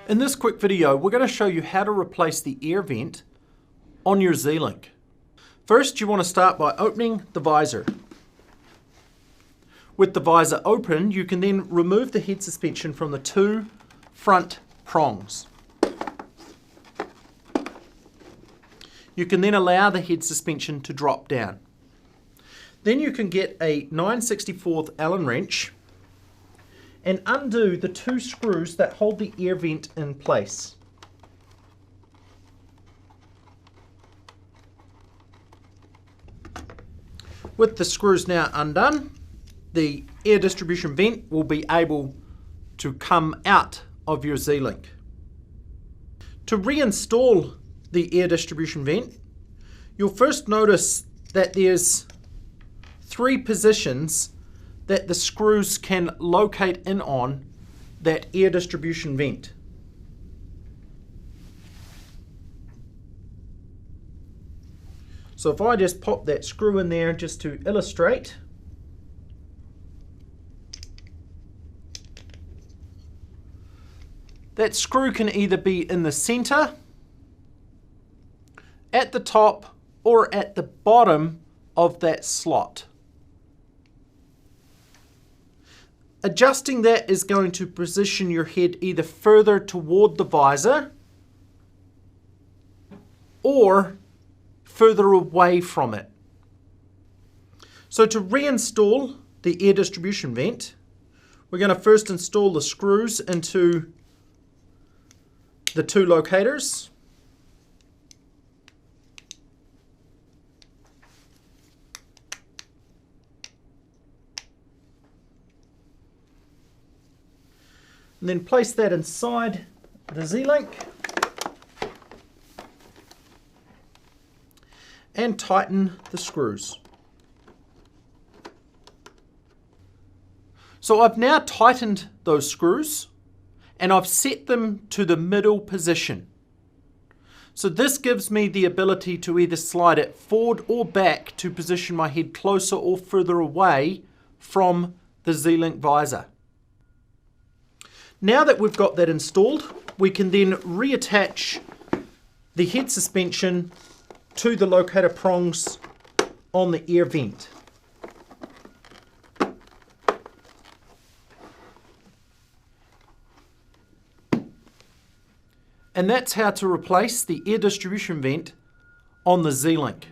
In this quick video, we're going to show you how to replace the air vent on your Z-Link. First, you want to start by opening the visor. With the visor open, you can then remove the head suspension from the two front prongs. You can then allow the head suspension to drop down. Then you can get a 9/64 Allen wrench and undo the two screws that hold the air vent in place. With the screws now undone, the air distribution vent will be able to come out of your Z-Link. To reinstall the air distribution vent, you'll first notice that there's three positions that the screws can locate in on that air distribution vent. So if I just pop that screw in there just to illustrate, that screw can either be in the center, at the top, or at the bottom of that slot. Adjusting that is going to position your head either further toward the visor or further away from it. So to reinstall the air distribution vent, we're going to first install the screws into the two locators. And then place that inside the Z-Link and tighten the screws. So I've now tightened those screws and I've set them to the middle position. So this gives me the ability to either slide it forward or back to position my head closer or further away from the Z-Link visor. Now that we've got that installed, we can then reattach the head suspension to the locator prongs on the air vent. And that's how to replace the air distribution vent on the Z-Link.